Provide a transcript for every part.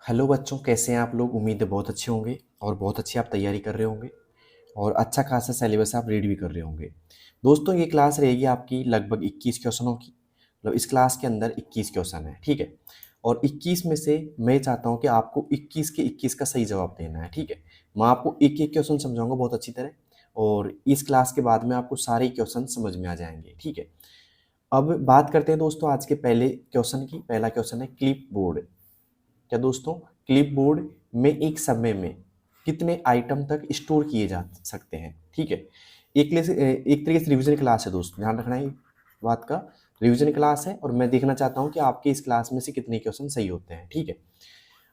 Hello बच्चों, कैसे हैं आप लोग। उम्मीद है बहुत अच्छे होंगे और बहुत अच्छी आप तैयारी कर रहे होंगे और अच्छा खासा सिलेबस आप रीड भी कर रहे होंगे। दोस्तों, ये क्लास रहेगी आपकी लगभग 21 क्वेश्चनों की। मतलब इस क्लास के अंदर 21 क्वेश्चन है, ठीक है। और 21 में से मैं चाहता हूँ कि आपको 21 के 21 का सही जवाब देना है, ठीक है। मैं आपको एक एक क्वेश्चन समझाऊंगा बहुत अच्छी तरह, और इस क्लास के बाद में आपको सारे क्वेश्चन समझ में आ जाएंगे, ठीक है। अब बात करते हैं दोस्तों आज के पहले क्वेश्चन की। पहला क्वेश्चन है क्लिप बोर्ड। क्या दोस्तों, क्लिपबोर्ड में एक समय में कितने आइटम तक स्टोर किए जा सकते हैं, ठीक है। एक तरीके से रिवीजन क्लास है दोस्तों, ध्यान रखना है बात का। रिवीजन क्लास है और मैं देखना चाहता हूं कि आपके इस क्लास में से कितने क्वेश्चन सही होते हैं, ठीक है।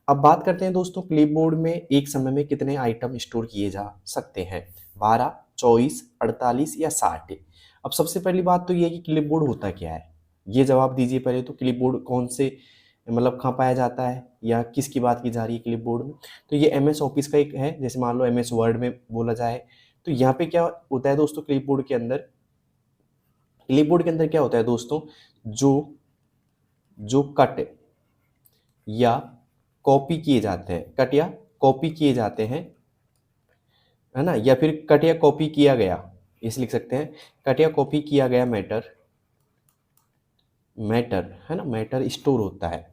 अब बात करते हैं दोस्तों, क्लिपबोर्ड में एक समय में कितने आइटम स्टोर किए जा सकते हैं। 12, 24, 48 या 60। अब सबसे पहली बात तो ये है कि क्लिपबोर्ड होता क्या है, ये जवाब दीजिए पहले तो। क्लिपबोर्ड कौन से मतलब कहाँ पाया जाता है या किसकी बात की जा रही है क्लिपबोर्ड में। तो ये एमएस ऑफिस का एक है, जैसे मान लो एमएस वर्ड में बोला जाए। तो यहाँ पे क्या होता है दोस्तों, क्लिपबोर्ड के अंदर क्या होता है दोस्तों, जो जो कट या कॉपी किए जाते हैं, कट या कॉपी किए जाते हैं, है ना। या फिर कट या कॉपी किया गया, इसे लिख सकते हैं। कट या कॉपी किया गया मैटर, मैटर है ना, मैटर स्टोर होता है।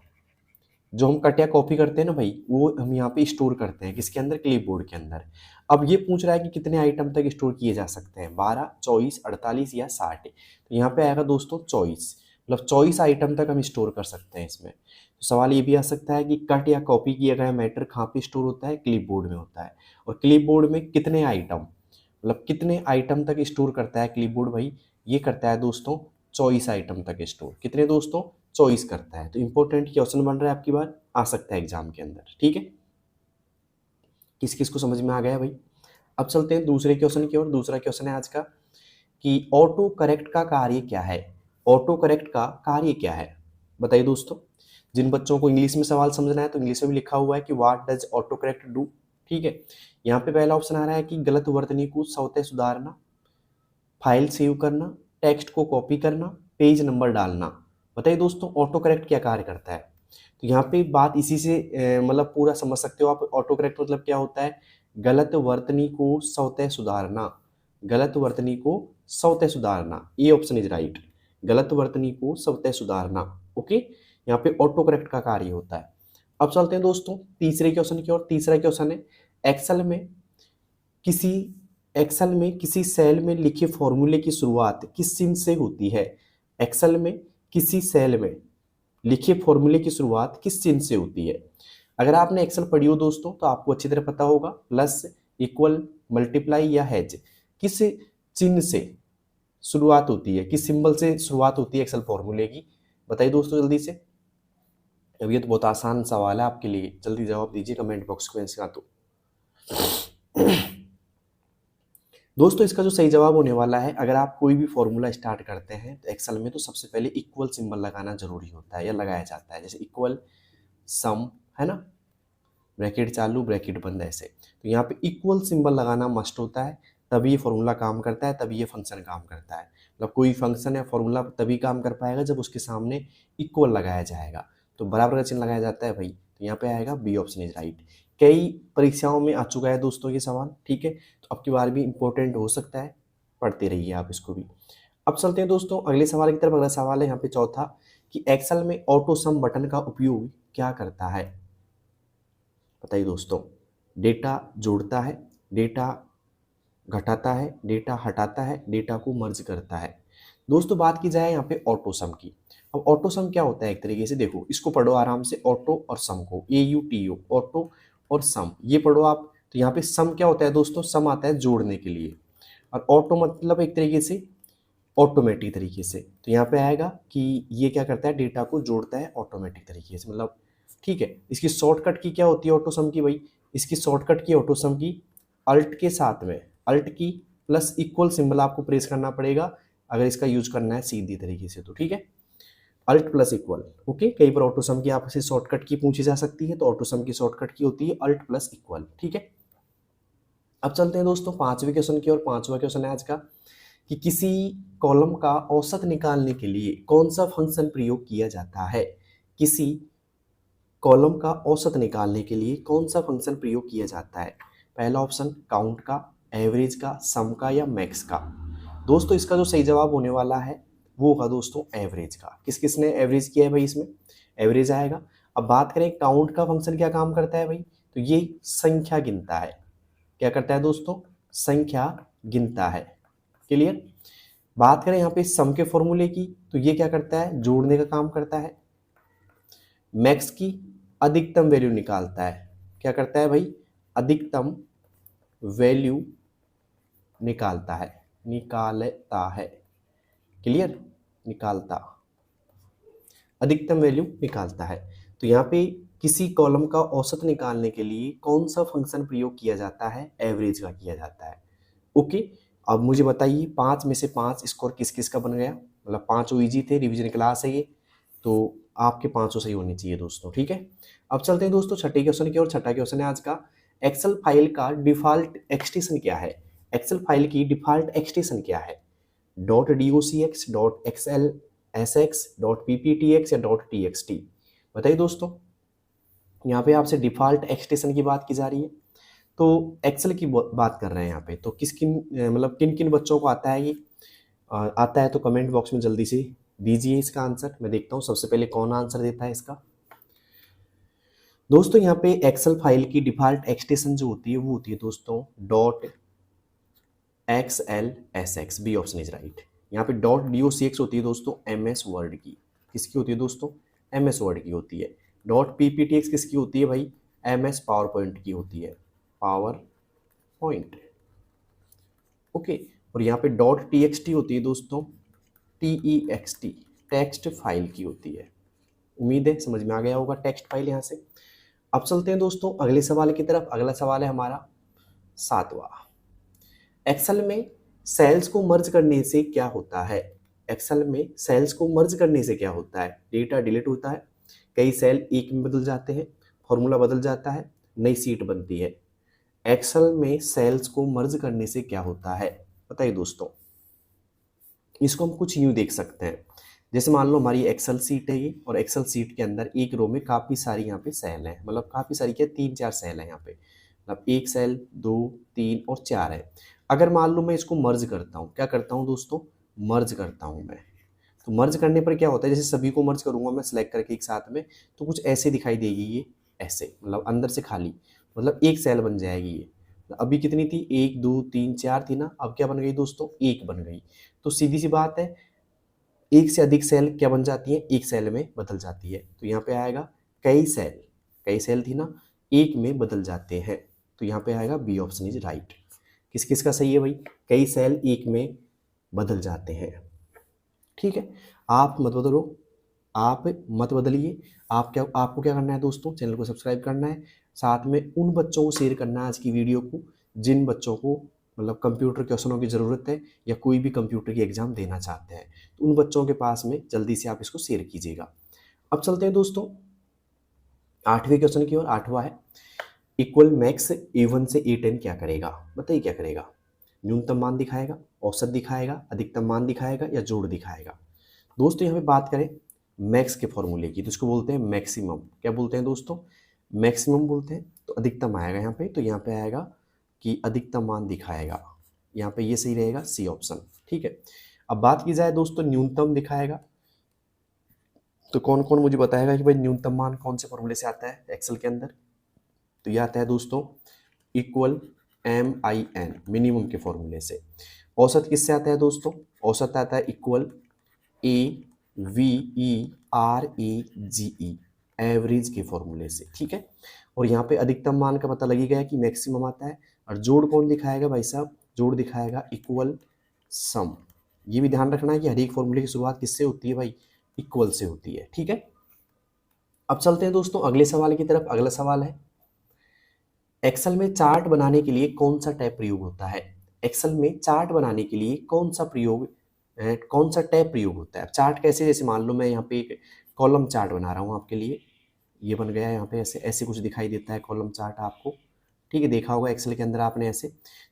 जो हम कट या कॉपी करते हैं ना भाई, वो हम यहाँ पे स्टोर करते हैं किसके अंदर, क्लिपबोर्ड के अंदर। अब ये पूछ रहा है कि कितने आइटम तक स्टोर किए जा सकते हैं, 12, 24, 48 या 60। तो यहाँ पे आएगा दोस्तों 24, मतलब 24 आइटम तक हम स्टोर कर सकते हैं इसमें। तो सवाल ये भी आ सकता है कि कट या कॉपी किया गया मैटर कहाँ पे स्टोर होता है, क्लिपबोर्ड में होता है। और क्लिपबोर्ड में कितने आइटम, मतलब कितने आइटम तक स्टोर करता है क्लिपबोर्ड भाई, ये करता है दोस्तों 24 आइटम तक स्टोर। कितने दोस्तों, 24 करता है। तो इंपॉर्टेंट क्वेश्चन बन रहा है आपकी बार, आ सकता है एग्जाम के अंदर, ठीक है। किस किस को समझ में आ गया भाई। अब चलते हैं दूसरे क्वेश्चन की ओर। दूसरा क्वेश्चन है आज का कि ऑटो करेक्ट का कार्य क्या है। ऑटो करेक्ट का कार्य क्या है, बताइए दोस्तों। जिन बच्चों को इंग्लिश में सवाल समझना है तो इंग्लिश में भी लिखा हुआ है कि what does auto correct do, ठीक है। यहाँ पे पहला ऑप्शन आ रहा है कि गलत वर्तनी को स्वतः सुधारना, फाइल सेव करना, टेक्स्ट को कॉपी करना, पेज नंबर डालना। बताइए दोस्तों, ऑटो करेक्ट क्या कार्य करता है। तो यहाँ पे बात इसी से मतलब पूरा समझ सकते हो आप। ऑटो करेक्ट मतलब क्या होता है, गलत वर्तनी को स्वतः सुधारना, गलत वर्तनी को स्वतः सुधारना। ये ऑप्शन इज राइट, गलत वर्तनी को स्वतः सुधारना। ओके, यहाँ पे ऑटो करेक्ट का कार्य होता है। अब चलते हैं दोस्तों तीसरे क्वेश्चन की ओर। तीसरा क्वेश्चन है एक्सेल में किसी एक्सेल में किसी सेल में लिखे फॉर्मूले की शुरुआत किस चिन्ह से होती है। एक्सेल में किसी सेल में लिखे फॉर्मूले की शुरुआत किस चिन्ह से होती है। अगर आपने एक्सेल पढ़ी हो दोस्तों तो आपको अच्छी तरह पता होगा, प्लस, इक्वल, मल्टीप्लाई या हैज, किस चिन्ह से शुरुआत होती है, किस सिंबल से शुरुआत होती है एक्सेल फॉर्मूले की। बताइए दोस्तों जल्दी से। अब ये तो बहुत आसान सवाल है आपके लिए, जल्दी जवाब दीजिए कमेंट बॉक्स में इसका। तो दोस्तों इसका जो सही जवाब होने वाला है, अगर आप कोई भी फॉर्मूला स्टार्ट करते हैं तो एक्सेल में, तो सबसे पहले इक्वल सिंबल लगाना जरूरी होता है या लगाया जाता है। जैसे इक्वल, सम, है ना, ब्रैकेट चालू ब्रैकेट बंद, ऐसे। तो यहाँ पे इक्वल सिंबल लगाना मस्ट होता है, तभी ये फॉर्मूला काम करता है, तभी ये फंक्शन काम करता है। मतलब कोई फंक्शन या फॉर्मूला तभी काम कर पाएगा जब उसके सामने इक्वल लगाया जाएगा। तो बराबर का चिन्ह लगाया जाता है भाई। तो यहाँ पे आएगा बी ऑप्शन इज राइट। कई परीक्षाओं में आ चुका है दोस्तों ये सवाल, ठीक है। तो अब की बार भी इंपॉर्टेंट हो सकता है, पढ़ते रहिए आप इसको भी। अब चलते हैं दोस्तों अगले सवाल की तरफ। अगला सवाल है यहाँ पे चौथा कि एक्सेल में ऑटो सम बटन का उपयोग क्या करता है। बताइए दोस्तों, डेटा जोड़ता है, डेटा घटाता है, डेटा हटाता है, डेटा को मर्ज करता है। दोस्तों बात की जाए यहाँ पे ऑटो सम की। अब ऑटो सम क्या होता है, एक तरीके से देखो इसको पढ़ो आराम से, ऑटो और सम को, AUTO, ऑटो और सम, ये पढ़ो आप। तो यहाँ पे सम क्या होता है दोस्तों, सम आता है जोड़ने के लिए, और ऑटो मतलब एक तरीके से ऑटोमेटिक तरीके से। तो यहाँ पे आएगा कि ये क्या करता है, डेटा को जोड़ता है ऑटोमेटिक तरीके से, मतलब ठीक है। इसकी शॉर्टकट की क्या होती है ऑटो सम की भाई, इसकी शॉर्टकट की ऑटो सम की, अल्ट के साथ में, अल्ट की प्लस इक्वल सिंबल आपको प्रेस करना पड़ेगा अगर इसका यूज करना है सीधी तरीके से, तो ठीक है। Alt plus equal, okay. कई बार ऑटो सम की आपसे शॉर्टकट की पूछी जा सकती है, तो ऑटो सम की शॉर्टकट की होती है अल्ट प्लस इक्वल, ठीक है। अब चलते हैं दोस्तों पांचवें क्वेश्चन की और। पांचवा क्वेश्चन है आज का कि किसी कॉलम का औसत निकालने के लिए कौन सा फंक्शन प्रयोग किया जाता है। किसी कॉलम का औसत निकालने के लिए कौन सा फंक्शन प्रयोग किया जाता है? पहला ऑप्शन काउंट का, एवरेज का, सम का या मैक्स का। दोस्तों इसका जो सही जवाब होने वाला है वो होगा दोस्तों एवरेज का। किस किसने एवरेज किया है भाई? इसमें एवरेज आएगा। अब बात करें काउंट का फंक्शन क्या काम करता है भाई? तो ये संख्या गिनता है। क्या करता है दोस्तों? संख्या गिनता है। क्लियर। बात करें यहाँ पे सम के फॉर्मूले की, तो ये क्या करता है? जोड़ने का काम करता है। मैक्स की अधिकतम वैल्यू निकालता है। क्या करता है भाई? अधिकतम वैल्यू निकालता है, निकालता है। क्लियर। निकालता, अधिकतम वैल्यू निकालता है। तो यहाँ पे किसी कॉलम का औसत निकालने के लिए कौन सा फंक्शन प्रयोग किया जाता है? एवरेज का किया जाता है। ओके। अब मुझे बताइए 5 में से 5 स्कोर किस किस का बन गया? मतलब 5 इजी थे, रिवीजन क्लास है ये, तो आपके 500 सही होनी चाहिए दोस्तों। ठीक है। अब चलते हैं दोस्तों छठे क्वेश्चन की ओर। छठा क्वेश्चन है आज का, एक्सेल फाइल का डिफॉल्ट एक्सटेंशन क्या है? एक्सेल फाइल की डिफॉल्ट एक्सटेंशन क्या है? .docx, .xlsx, .pptx या .txt? बताइए दोस्तों। यहाँ पे आपसे डिफॉल्ट एक्सटेंशन की बात की जा रही है, तो एक्सेल की बात कर रहे हैं यहाँ पे। तो किस किन मतलब किन किन बच्चों को आता है ये? आता है तो कमेंट बॉक्स में जल्दी से दीजिए इसका आंसर। मैं देखता हूँ सबसे पहले कौन आंसर देता है इसका। दोस्तों यहाँ पे एक्सेल फाइल की डिफॉल्ट एक्सटेंशन जो होती है वो होती है दोस्तों .xlsx। B option is right. यहाँ पे .docx होती है दोस्तों MS वर्ड की। किसकी होती है दोस्तों? MS वर्ड की होती है। .pptx किसकी होती है भाई? MS पावर पॉइंट की होती है, पावर पॉइंट। ओके। और यहाँ पे .txt होती है दोस्तों TEXT, टेक्स्ट फाइल की होती है। उम्मीद है समझ में आ गया होगा टेक्स्ट फाइल यहाँ से। अब चलते हैं दोस्तों अगले सवाल की तरफ। अगला सवाल है हमारा 7वां। एक्सेल में सेल्स को मर्ज करने से क्या होता है? एक्सेल में सेल्स को मर्ज करने से क्या होता है? डेटा डिलीट होता है, कई सेल एक में बदल जाते हैं, फॉर्मूला बदल जाता है, नई सीट बनती है। एक्सेल में सेल्स को मर्ज करने से क्या होता है? बताइए दोस्तों। इसको हम कुछ यूं देख सकते हैं, जैसे मान लो हमारी एक्सेल सीट है ये, और एक्सेल सीट के अंदर एक रो में काफ़ी सारी यहाँ पे सेल हैं, मतलब काफ़ी सारी क्या, 3-4 सेल हैं यहाँ पे, मतलब 1 सेल 2 3 और 4 है। अगर मान लो मैं इसको मर्ज करता हूँ, क्या करता हूँ दोस्तों? मर्ज करता हूँ मैं। तो मर्ज करने पर क्या होता है? जैसे सभी को मर्ज करूंगा मैं सेलेक्ट करके एक साथ में, तो कुछ ऐसे दिखाई देगी ये, ऐसे, मतलब अंदर से खाली, मतलब एक सेल बन जाएगी ये। अभी कितनी थी? 1 2 3 4 थी ना, अब क्या बन गई दोस्तों? 1 बन गई। तो सीधी सी बात है, एक से अधिक सेल क्या बन जाती है? एक सेल में बदल जाती है। तो यहाँ पे आएगा कई सेल, कई सेल थी ना, एक में बदल जाते हैं। तो यहाँ पे आएगा बी ऑप्शन इज राइट। किस किस का सही है भाई? कई सेल एक में बदल जाते हैं। ठीक है। आप मत बदलो, आप मत बदलिए। आपको क्या करना है दोस्तों? चैनल को सब्सक्राइब करना है, साथ में उन बच्चों को शेयर करना है आज की वीडियो को जिन बच्चों को मतलब कंप्यूटर क्वेश्चनों की ज़रूरत है या कोई भी कंप्यूटर की एग्जाम देना चाहते हैं, तो उन बच्चों के पास में जल्दी से आप इसको शेयर कीजिएगा। अब चलते हैं दोस्तों 8वें क्वेश्चन की ओर। 8वां है, इक्वल मैक्स A1 से A10 क्या करेगा? बताइए क्या करेगा? न्यूनतम मान दिखाएगा, औसत दिखाएगा, अधिकतम मान दिखाएगा या जोड़ दिखाएगा? दोस्तों यहाँ पे बात करें मैक्स के फॉर्मूले की, तो इसको बोलते हैं मैक्सिमम। क्या बोलते हैं दोस्तों? मैक्सिमम बोलते हैं। तो अधिकतम आएगा यहाँ पे, तो यहाँ पे आएगा कि अधिकतम मान दिखाएगा। यहाँ पे ये सही रहेगा, सी ऑप्शन। ठीक है। अब बात की जाए दोस्तों न्यूनतम दिखाएगा, तो कौन कौन मुझे बताएगा कि भाई न्यूनतम मान कौन से फॉर्मूले से आता है एक्सेल के अंदर? तो यह आता है दोस्तों इक्वल MIN, मिनिमम के फॉर्मूले से। औसत किससे आता है दोस्तों? औसत आता है इक्वल AVERAGE, एवरेज के फॉर्मूले से। ठीक है। और यहाँ पे अधिकतम मान का पता लगी गया कि मैक्सिमम आता है। और जोड़ कौन दिखाएगा भाई साहब? जोड़ दिखाएगा इक्वल सम। ये भी ध्यान रखना है कि हर एक फॉर्मूले की शुरुआत किससे होती है भाई? इक्वल से होती है। ठीक है। अब चलते हैं दोस्तों अगले सवाल की तरफ। अगला सवाल है, एक्सेल में चार्ट बनाने के लिए कौन सा टैब प्रयोग होता है? एक्सेल में चार्ट बनाने के लिए कौन सा टैब प्रयोग होता है? चार्ट कैसे? जैसे मान लो मैं यहाँ पे एक कॉलम चार्ट बना रहा हूँ आपके लिए, ये बन गया है यहाँ पे, ऐसे ऐसे कुछ दिखाई देता है कॉलम चार्ट आपको। ठीक है, देखा होगा एक्सेल के अंदर आपने ऐसे।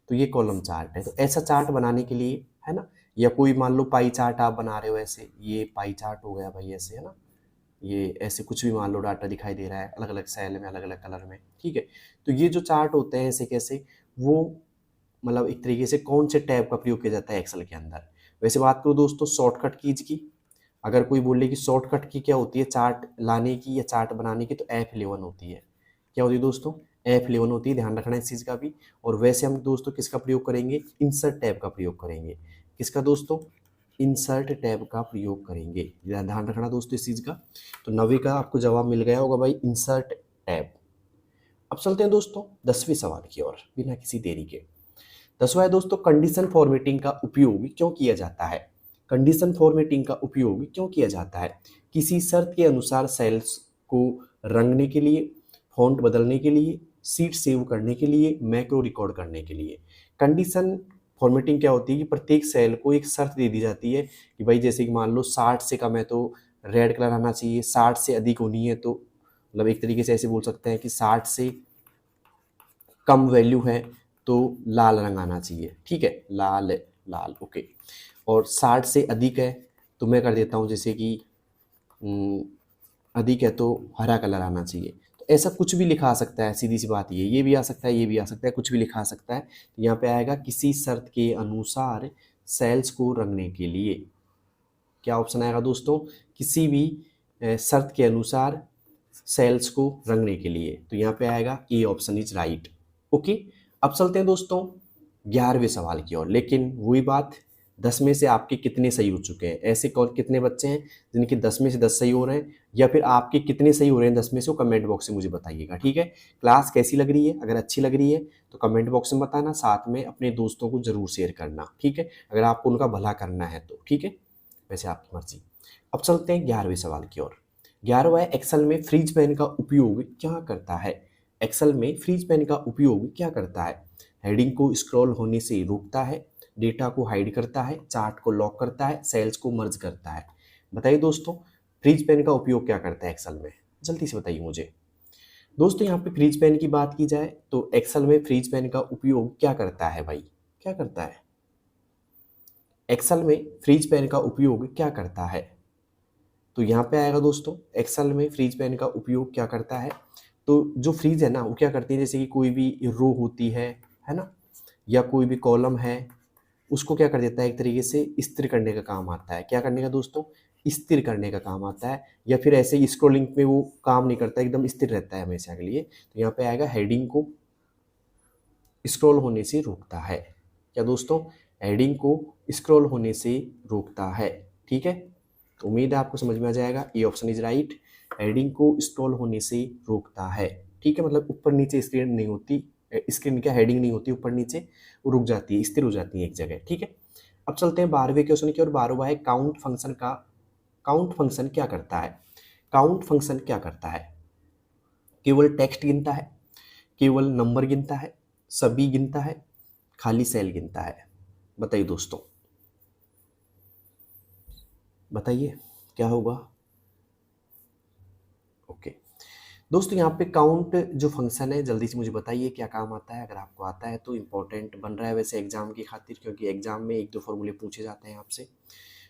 तो ये कॉलम चार्ट है। तो ऐसा चार्ट बनाने के लिए, है ना, या कोई मान लो पाई चार्ट आप बना रहे हो ऐसे, ये पाई चार्ट हो गया भाई ऐसे, है ना, ये ऐसे कुछ भी मान लो डाटा दिखाई दे रहा है अलग अलग सेल में, अलग अलग कलर में, ठीक है। तो ये जो चार्ट होते हैं ऐसे कैसे, वो मतलब एक तरीके से कौन से टैब का प्रयोग किया जाता है एक्सेल के अंदर। वैसे बात करो दोस्तों शॉर्टकट कीज की, अगर कोई बोले कि शॉर्टकट की क्या होती है चार्ट लाने की या चार्ट बनाने की, तो F11 होती है। क्या होती है दोस्तों, F11 होती है, ध्यान रखना इस चीज़ का भी। और वैसे हम दोस्तों किसका प्रयोग करेंगे, इंसर्ट टैब का प्रयोग करेंगे। किसका दोस्तों, इंसर्ट टैब का प्रयोग करेंगे, ध्यान रखना दोस्तों इस चीज़ का। तो 9वीं का आपको जवाब मिल गया होगा भाई, इंसर्ट टैब। अब चलते हैं दोस्तों 10वें सवाल की ओर बिना किसी देरी के। 10वां है दोस्तों, कंडीशन फॉर्मेटिंग का उपयोग क्यों किया जाता है। कंडीशन फॉर्मेटिंग का उपयोग क्यों किया जाता है, किसी शर्त के अनुसार सेल्स को रंगने के लिए, फॉन्ट बदलने के लिए, सीट सेव करने के लिए, मैक्रो रिकॉर्ड करने के लिए। कंडीशन फॉर्मेटिंग क्या होती है कि प्रत्येक सेल को एक शर्त दे दी जाती है कि भाई जैसे कि मान लो 60 से कम है तो रेड कलर आना चाहिए, 60 से अधिक होनी है तो मतलब एक तरीके से ऐसे बोल सकते हैं कि 60 से कम वैल्यू है तो लाल रंग आना चाहिए, ठीक है, लाल लाल, ओके। और 60 से अधिक है तो मैं कर देता हूँ जैसे कि अधिक है तो हरा कलर आना चाहिए। तो ऐसा कुछ भी लिखा आ सकता है, सीधी सी बात ये भी आ सकता है, ये भी आ सकता है, कुछ भी लिखा आ सकता है। तो यहाँ पे आएगा किसी शर्त के अनुसार सेल्स को रंगने के लिए। क्या ऑप्शन आएगा दोस्तों, किसी भी शर्त के अनुसार सेल्स को रंगने के लिए। तो यहाँ पे आएगा A option is right, okay. अब चलते हैं दोस्तों 11वें सवाल की ओर, लेकिन वही बात 10 में से आपके कितने सही हो चुके हैं, ऐसे कौन कितने बच्चे हैं जिनके 10 में से 10 सही हो रहे हैं, या फिर आपके कितने सही हो रहे हैं 10 में से, वो कमेंट बॉक्स में मुझे बताइएगा, ठीक है। क्लास कैसी लग रही है, अगर अच्छी लग रही है तो कमेंट बॉक्स में बताना, साथ में अपने दोस्तों को जरूर शेयर करना, ठीक है, अगर आपको उनका भला करना है तो, ठीक है, वैसे आपकी मर्जी। अब चलते हैं 11वें सवाल की ओर। 11वां है, एक्सेल में फ्रीज पेन का उपयोग क्या करता है। एक्सेल में फ्रीज पेन का उपयोग क्या करता है, हेडिंग को स्क्रॉल होने से रोकता है, डेटा को हाइड करता है, चार्ट को लॉक करता है, सेल्स को मर्ज करता है। बताइए दोस्तों फ्रीज पेन का उपयोग क्या करता है एक्सेल में, जल्दी से बताइए मुझे। दोस्तों यहाँ पे फ्रीज पेन की बात की जाए तो एक्सेल में फ्रीज पेन का उपयोग क्या करता है भाई, क्या करता है, एक्सेल में फ्रीज पेन का उपयोग क्या करता है। तो यहाँ पे आएगा दोस्तों एक्सेल में फ्रीज पेन का उपयोग क्या करता है। तो जो फ्रीज है ना वो क्या करती है, जैसे कि कोई भी रो होती है ना, या कोई भी कॉलम है, उसको क्या कर देता है, एक तरीके से स्थिर करने का काम आता है। क्या करने का दोस्तों, स्थिर करने का काम आता है। या फिर ऐसे ही स्क्रॉलिंग में वो काम नहीं करता, एकदम स्थिर रहता है हमेशा के लिए। तो यहाँ पे आएगा हेडिंग को स्क्रॉल होने से रोकता है। क्या दोस्तों, हेडिंग को स्क्रॉल होने से रोकता है, ठीक है। तो उम्मीद है आपको समझ में आ जाएगा, ये ऑप्शन इज राइट, हेडिंग को स्क्रॉल होने से रोकता है, ठीक है। मतलब ऊपर नीचे स्क्रीन नहीं होती, स्क्रीन क्या हेडिंग नहीं होती ऊपर नीचे, वो रुक जाती है, स्थिर हो जाती है एक जगह, ठीक है। अब चलते हैं 12वें क्वेश्चन की और 12वां है काउंट फंक्शन का, काउंट फंक्शन क्या करता है। काउंट फंक्शन क्या करता है, केवल टेक्स्ट गिनता है, केवल नंबर गिनता है, सभी गिनता है, खाली सेल गिनता है। बताइए दोस्तों, बताइए क्या होगा। ओके दोस्तों, यहाँ पे काउंट जो फंक्शन है जल्दी से मुझे बताइए क्या काम आता है, अगर आपको आता है तो इम्पोर्टेंट बन रहा है वैसे एग्जाम की खातिर, क्योंकि एग्जाम में 1-2 फॉर्मूले पूछे जाते हैं आपसे।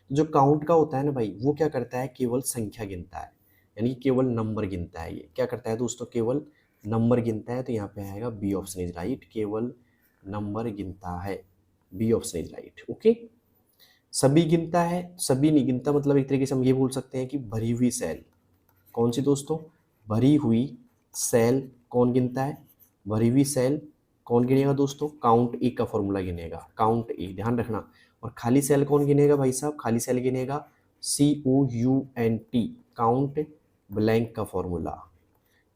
जो काउंट का होता है ना भाई, वो क्या करता है, केवल संख्या गिनता है, यानी केवल नंबर गिनता है। ये क्या करता है दोस्तों, केवल नंबर गिनता है। तो यहाँ पे आएगा बी ऑप्शन इज राइट, केवल नंबर गिनता है, B option is right, okay. सभी गिनता है, सभी नहीं गिनता, मतलब एक तरीके से हम ये बोल सकते हैं कि भरी हुई सेल, कौन सी दोस्तों, भरी हुई सेल कौन गिनता है, भरी हुई सेल कौन गिनेगा दोस्तों, काउंट ए का फॉर्मूला गिनेगा, काउंट ए, ध्यान रखना। और खाली सेल कौन गिनेगा भाई साहब, खाली सेल गिनेगा COUNT, काउंट ब्लैंक का फॉर्मूला।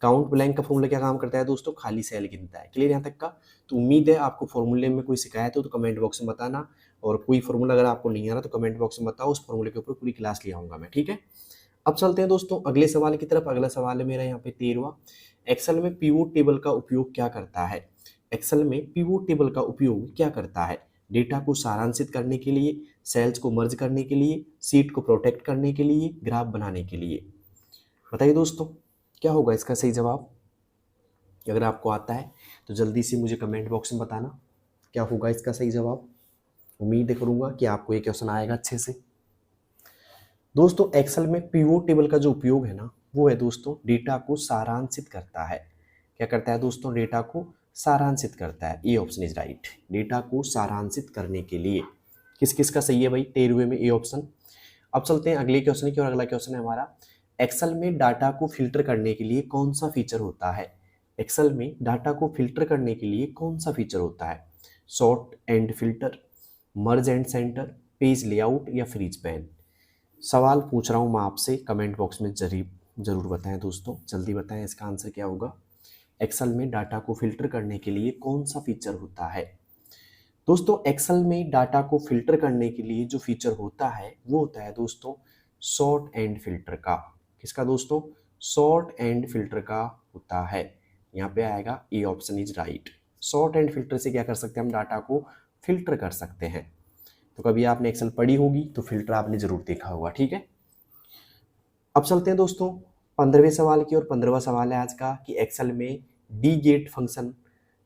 काउंट ब्लैंक का फॉर्मूला क्या काम करता है दोस्तों, खाली सेल गिनता है। क्लियर यहाँ तक का। तो उम्मीद है आपको फॉर्मूले में कोई शिकायत हो तो कमेंट बॉक्स में बताना, और कोई फॉर्मूला अगर आपको नहीं आ रहा तो कमेंट बॉक्स में बताओ, उस फॉर्मूले के ऊपर पूरी क्लास ले आऊंगा मैं, ठीक है। अब चलते हैं दोस्तों अगले सवाल की तरफ। अगला सवाल है मेरा यहाँ पे 13वां, एक्सेल में पिवोट टेबल का उपयोग क्या करता है। एक्सेल में पिवोट टेबल का उपयोग क्या करता है, डेटा को सारांशित करने के लिए, सेल्स को मर्ज करने के लिए, सीट को प्रोटेक्ट करने के लिए, ग्राफ बनाने के लिए। बताइए दोस्तों क्या होगा इसका सही जवाब, अगर आपको आता है तो जल्दी से मुझे कमेंट बॉक्स में बताना क्या होगा इसका सही जवाब। उम्मीद करूंगा कि आपको ये क्वेश्चन आएगा अच्छे से। दोस्तों एक्सेल में पीवोट टेबल का जो उपयोग है ना, वो है दोस्तों डेटा को सारांशित करता है। क्या करता है दोस्तों? डेटा को सारांशित करता है। A option is right. Data को सारांशित करने के लिए किस किस का सही है भाई? 13वें में ए ऑप्शन। अब चलते हैं अगले क्वेश्चन की, और अगला क्वेश्चन है हमारा, एक्सेल में डाटा को फिल्टर करने के लिए कौन सा फीचर होता है? एक्सेल में डाटा को फिल्टर करने के लिए कौन सा फीचर होता है? Sort and filter, merge and centre, page layout या फ्रीज पैन? सवाल पूछ रहा हूँ मैं आपसे, कमेंट बॉक्स में जरूर बताएं दोस्तों, जल्दी बताएं इसका आंसर क्या होगा। एक्सेल में डाटा को फिल्टर करने के लिए कौन सा फीचर होता है? दोस्तों एक्सेल में डाटा को फिल्टर करने के लिए जो फीचर होता है वो होता है दोस्तों सॉर्ट एंड फिल्टर का। किसका दोस्तों? सॉर्ट एंड फिल्टर का होता है। यहाँ पे आएगा A option is right. Sort and filter से क्या कर सकते हैं हम? डाटा को फिल्टर कर सकते हैं। तो कभी आपने एक्सेल पढ़ी होगी तो फिल्टर आपने जरूर देखा होगा, ठीक है। अब चलते हैं दोस्तों 15वें सवाल की, और 15वां सवाल है आज का कि एक्सेल में डी गेट फंक्शन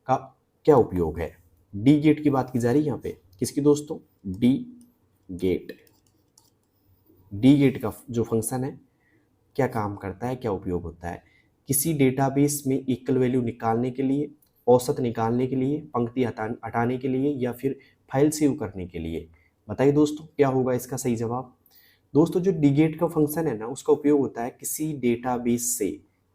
का क्या उपयोग है? डी गेट की बात की जा रही है यहाँ पे। किसकी दोस्तों? D gate. डी गेट का जो फंक्शन है क्या काम करता है, क्या उपयोग होता है? किसी डेटाबेस में इक्वल वैल्यू निकालने के लिए, औसत निकालने के लिए, पंक्ति हटाने के लिए, या फिर फाइल सेव करने के लिए? बताइए दोस्तों क्या होगा इसका सही जवाब। दोस्तों जो डीगेट का फंक्शन है ना, उसका उपयोग होता है किसी डेटाबेस से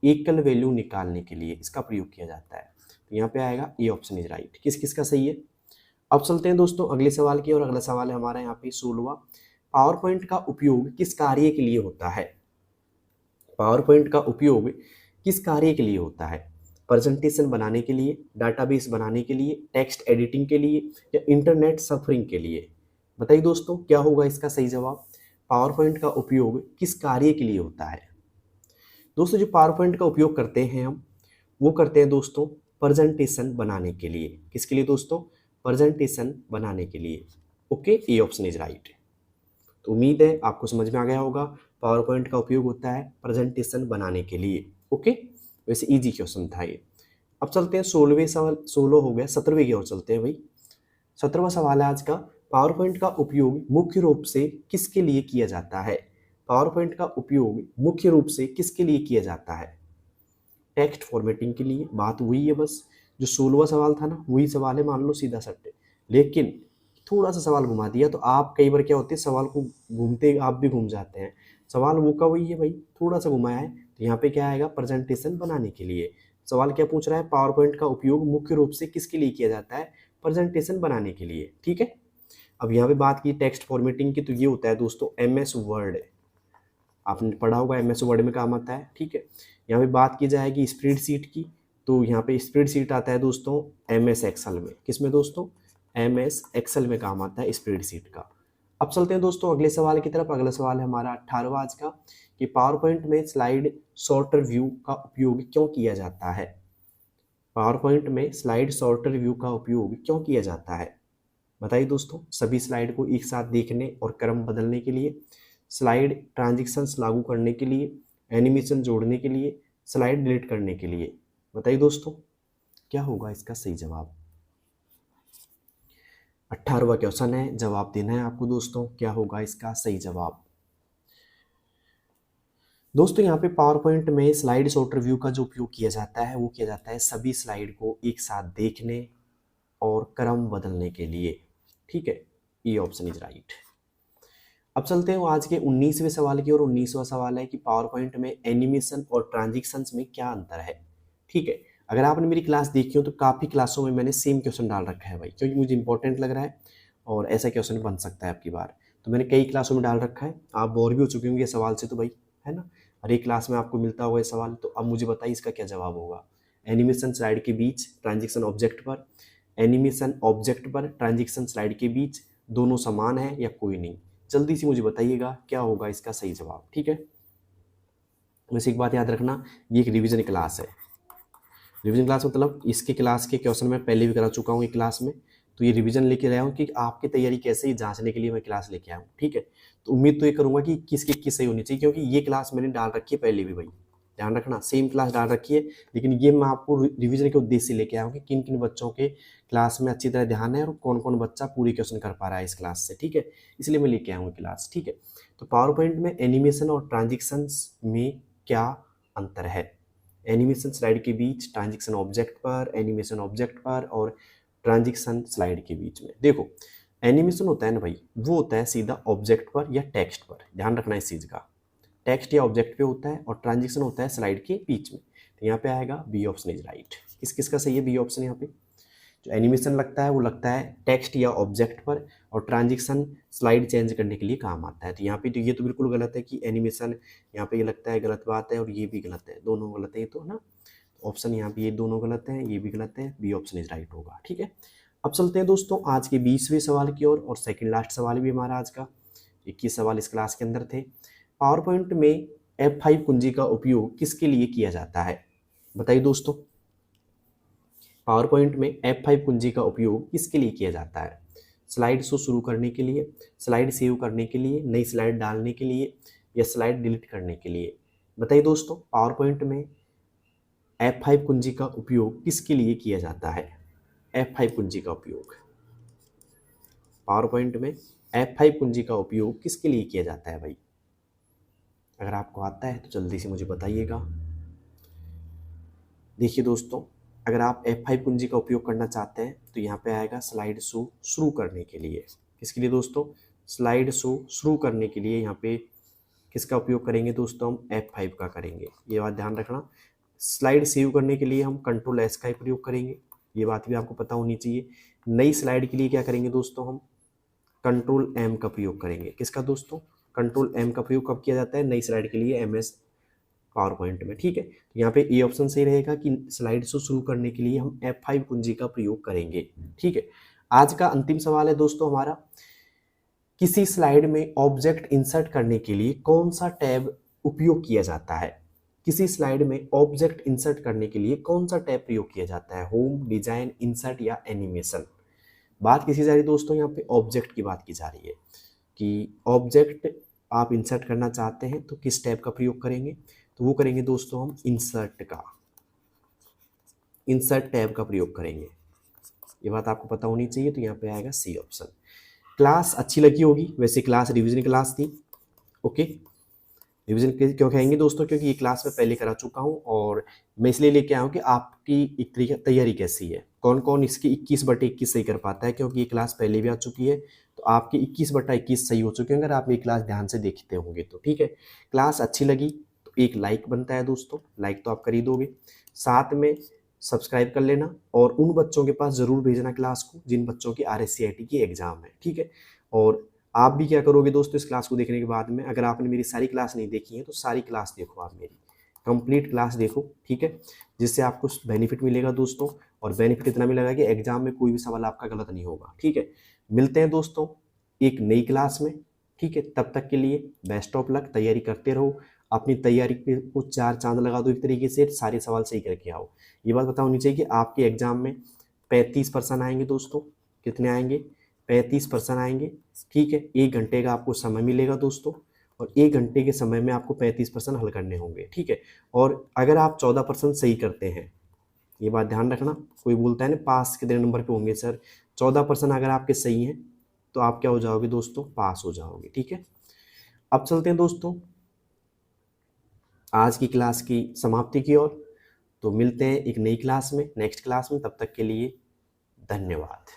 एकल वैल्यू निकालने के लिए, इसका प्रयोग किया जाता है। तो यहाँ पे आएगा ए ऑप्शन इज राइट। किस किस का सही है? अब चलते हैं दोस्तों अगले सवाल की, और अगला सवाल है हमारा यहाँ पे 16वां। पावर पॉइंट का उपयोग किस कार्य के लिए होता है? पावर पॉइंट का उपयोग किस कार्य के लिए होता है? प्रेजेंटेशन बनाने के लिए, डाटाबेस बनाने के लिए, टेक्स्ट एडिटिंग के लिए, या इंटरनेट सर्फिंग के लिए? बताइए दोस्तों क्या होगा इसका सही जवाब। पावर पॉइंट का उपयोग किस कार्य के लिए होता है? दोस्तों जो पावर पॉइंट का उपयोग करते हैं हम, वो करते हैं दोस्तों प्रेजेंटेशन बनाने के लिए। किसके लिए दोस्तों? प्रेजेंटेशन बनाने के लिए। Okay, A option is right. तो उम्मीद है आपको समझ में आ गया होगा। पावर पॉइंट का उपयोग होता है प्रेजेंटेशन बनाने के लिए। ओके, वैसे इजी क्वेश्चन था ये। अब चलते हैं 16वें सवाल, 16 हो गया, 17वें की ओर चलते हैं भाई। 17वां सवाल है आज का, पावर पॉइंट का उपयोग मुख्य रूप से किसके लिए किया जाता है? पावर पॉइंट का उपयोग मुख्य रूप से किसके लिए किया जाता है? टेक्स्ट फॉर्मेटिंग के लिए। बात वही है बस, जो 16वां सवाल था ना वही सवाल है, मान लो सीधा सट्टे, लेकिन थोड़ा सा सवाल घुमा दिया तो आप कई बार क्या होते हैं सवाल को घूमते आप भी घूम जाते हैं। सवाल वो का वही है भाई, थोड़ा सा घुमाया है। तो यहाँ पे क्या आएगा? प्रेजेंटेशन बनाने के लिए। सवाल क्या पूछ रहा है? पावर पॉइंट का उपयोग मुख्य रूप से किसके लिए किया जाता है? प्रेजेंटेशन बनाने के लिए, ठीक है। अब यहाँ पे बात की टेक्स्ट फॉर्मेटिंग की, तो ये होता है दोस्तों MS वर्ड। आपने पढ़ा होगा MS वर्ड में काम आता है, ठीक है। यहाँ पे बात की जाएगी स्प्रेडशीट की, तो यहाँ पे स्प्रेडशीट आता है दोस्तों MS एक्सेल में। किसमें दोस्तों? MS एक्सेल में काम आता है स्प्रेडशीट का। अब चलते हैं दोस्तों अगले सवाल की तरफ। अगला सवाल है हमारा 18वां आज का, कि पावर पॉइंट में स्लाइड सॉर्टर व्यू का उपयोग क्यों किया जाता है? पावर पॉइंट में स्लाइड सॉर्टर व्यू का उपयोग क्यों किया जाता है? बताइए दोस्तों। सभी स्लाइड को एक साथ देखने और क्रम बदलने के लिए, स्लाइड ट्रांजिशंस लागू करने के लिए, एनिमेशन जोड़ने के लिए, स्लाइड डिलीट करने के लिए? बताइए दोस्तों क्या होगा इसका सही जवाब। 18वां क्वेश्चन है, जवाब देना है आपको दोस्तों, क्या होगा इसका सही जवाब। दोस्तों यहाँ पे पावर पॉइंट में स्लाइड सॉर्टर व्यू का जो उपयोग किया जाता है वो किया जाता है सभी स्लाइड को एक साथ देखने और क्रम बदलने के लिए, ठीक है। ये ऑप्शन इज राइट। अब चलते हैं आज के 19वें सवाल की, और 19वां सवाल है कि पावर पॉइंट में एनिमेशन और ट्रांजिशंस में क्या अंतर है, ठीक है। अगर आपने मेरी क्लास देखी हो तो काफ़ी क्लासों में मैंने सेम क्वेश्चन डाल रखा है भाई, क्योंकि मुझे इंपॉर्टेंट लग रहा है और ऐसा क्वेश्चन बन सकता है आपकी बार। तो मैंने कई क्लासों में डाल रखा है, आप बोर भी हो चुके होंगे सवाल से तो भाई, है ना। हर एक क्लास में आपको मिलता होगा ये सवाल। तो अब मुझे बताइए इसका क्या जवाब होगा। एनिमेशन स्लाइड के बीच, ट्रांजिशन ऑब्जेक्ट पर, एनिमेशन ऑब्जेक्ट पर, ट्रांजिशन स्लाइड के बीच, दोनों समान है या कोई नहीं? जल्दी से मुझे बताइएगा क्या होगा इसका सही जवाब, ठीक है। वैसे एक बात याद रखना, ये एक रिवीजन क्लास है। रिवीजन क्लास मतलब इसके क्लास के क्वेश्चन मैं पहले भी करा चुका हूँ एक क्लास में, तो ये रिवीजन लेके आया हूँ कि आपकी तैयारी कैसे ही जांचने के लिए मैं क्लास लेके आया हूँ, ठीक है। तो उम्मीद तो ये करूँगा कि किसकी किस सही होनी चाहिए, क्योंकि ये क्लास मैंने डाल रखी है पहले भी भाई, ध्यान रखना सेम क्लास डाल रखी है, लेकिन ये मैं आपको रिवीजन के उद्देश्य से लेके आया हूँ कि किन किन बच्चों के क्लास में अच्छी तरह ध्यान है और कौन कौन बच्चा पूरी क्वेश्चन कर पा रहा है इस क्लास से, ठीक है। इसलिए मैं लेके आया हूँ क्लास, ठीक है। तो पावर पॉइंट में एनिमेशन और ट्रांजिशंस में क्या अंतर है? एनिमेशन स्लाइड के बीच, ट्रांजिशन ऑब्जेक्ट पर, एनिमेशन ऑब्जेक्ट पर और ट्रांजिशन स्लाइड के बीच में। देखो एनिमेशन होता है ना भाई, वो होता है सीधा ऑब्जेक्ट पर या टेक्स्ट पर, ध्यान रखना इस चीज़ का, टेक्स्ट या ऑब्जेक्ट पे होता है, और ट्रांजिशन होता है स्लाइड के बीच में। तो यहाँ पे आएगा बी ऑप्शन इज राइट। किस किस का सही है बी ऑप्शन? यहाँ पे जो एनिमेशन लगता है वो लगता है टेक्स्ट या ऑब्जेक्ट पर, और ट्रांजिशन स्लाइड चेंज करने के लिए काम आता है। तो यहाँ पे तो ये तो बिल्कुल गलत है कि एनिमेशन यहाँ पे ये लगता है गलत बात है, और ये भी गलत है, दोनों गलत है ये तो, है ना। ऑप्शन यहाँ पे ये दोनों गलत हैं, ये भी गलत है, बी ऑप्शन इज राइट होगा। ठीक है, अब चलते हैं दोस्तों आज के 20वें सवाल की ओर, और सेकंड लास्ट सवाल भी हमारा आज का। 21 सवाल इस क्लास के अंदर थे। पावर पॉइंट में F5 कुंजी का उपयोग किसके लिए किया जाता है? बताइए दोस्तों, पावर पॉइंट में F5 कुंजी का उपयोग किसके लिए किया जाता है? स्लाइड शो शुरू करने के लिए, स्लाइड सेव करने के लिए, नई स्लाइड डालने के लिए, या स्लाइड डिलीट करने के लिए? बताइए दोस्तों, पावर पॉइंट में F5 कुंजी का उपयोग किसके लिए किया जाता है? F5 कुंजी का उपयोग, पावर पॉइंट में F5 कुंजी का उपयोग किसके लिए किया जाता है भाई? अगर आपको आता है तो जल्दी से मुझे बताइएगा। देखिए दोस्तों, अगर आप F5 कुंजी का उपयोग करना चाहते हैं तो यहाँ पे आएगा स्लाइड शो शुरू करने के लिए। किसके लिए दोस्तों? स्लाइड शो शुरू करने के लिए यहाँ पे किसका उपयोग करेंगे दोस्तों? हम F5 का करेंगे, ये बात ध्यान रखना। स्लाइड सेव करने के लिए हम कंट्रोल S का ही प्रयोग करेंगे, ये बात भी आपको पता होनी चाहिए। नई स्लाइड के लिए क्या करेंगे दोस्तों? हम कंट्रोल M का प्रयोग करेंगे। किसका दोस्तों? कंट्रोल M का प्रयोग कब किया जाता है? नई स्लाइड के लिए, MS पावर पॉइंट में। ठीक है, तो यहाँ पे ए ऑप्शन सही रहेगा कि स्लाइड शो शुरू करने के लिए हम F5 कुंजी का प्रयोग करेंगे। ठीक है, आज का अंतिम सवाल है दोस्तों हमारा, किसी स्लाइड में ऑब्जेक्ट इंसर्ट करने के लिए कौन सा टैब उपयोग किया जाता है? किसी स्लाइड में ऑब्जेक्ट इंसर्ट करने के लिए कौन सा टैब प्रयोग किया जाता है? होम, डिजाइन, इंसर्ट या एनिमेशन? बात किसी जा रही है दोस्तों, यहाँ पे ऑब्जेक्ट की बात की जा रही है कि ऑब्जेक्ट आप इंसर्ट करना चाहते हैं तो किस टैब का प्रयोग करेंगे? तो वो करेंगे दोस्तों हम इंसर्ट का, इंसर्ट टैब का प्रयोग करेंगे। ये बात आपको पता होनी चाहिए, तो यहाँ पे आएगा सी ऑप्शन। क्लास अच्छी लगी होगी, वैसे क्लास रिवीजन क्लास थी। ओके, रिवीजन क्यों कहेंगे दोस्तों? क्योंकि ये क्लास मैं पहले करा चुका हूँ, और मैं इसलिए लेके आया हूँ कि आपकी एक तरीके तैयारी कैसी है, कौन कौन इसकी 21/21 सही कर पाता है, क्योंकि ये क्लास पहले भी आ चुकी है। तो आपके 21/21 सही हो चुके हैं अगर आप ये क्लास ध्यान से देखते होंगे तो। ठीक है, क्लास अच्छी लगी तो एक लाइक बनता है दोस्तों, लाइक तो आप कर ही दोगे, साथ में सब्सक्राइब कर लेना, और उन बच्चों के पास जरूर भेजना क्लास को जिन बच्चों की RSCIT की एग्जाम है। ठीक है, और आप भी क्या करोगे दोस्तों, इस क्लास को देखने के बाद में, अगर आपने मेरी सारी क्लास नहीं देखी है तो सारी क्लास देखो, आप मेरी कंप्लीट क्लास देखो। ठीक है, जिससे आपको बेनिफिट मिलेगा दोस्तों, और बेनिफिट इतना मिलेगा कि एग्जाम में कोई भी सवाल आपका गलत नहीं होगा। ठीक है, मिलते हैं दोस्तों एक नई क्लास में। ठीक है, तब तक के लिए बेस्ट ऑफ लक, तैयारी करते रहो, अपनी तैयारी पे कुछ 4 चांद लगा दो एक तरीके से, सारे सवाल सही करके आओ। ये बात पता होनी चाहिए कि आपके एग्जाम में 35% आएंगे दोस्तों। कितने आएंगे? 35% आएंगे। ठीक है, 1 घंटे का आपको समय मिलेगा दोस्तों, और 1 घंटे के समय में आपको 35% हल करने होंगे। ठीक है, और अगर आप 14% सही करते हैं, ये बात ध्यान रखना, कोई बोलता है ना पास कितने नंबर पे होंगे सर, 14% अगर आपके सही हैं तो आप क्या हो जाओगे दोस्तों? पास हो जाओगे। ठीक है, अब चलते हैं दोस्तों आज की क्लास की समाप्ति की ओर। तो मिलते हैं एक नई क्लास में, नेक्स्ट क्लास में, तब तक के लिए धन्यवाद।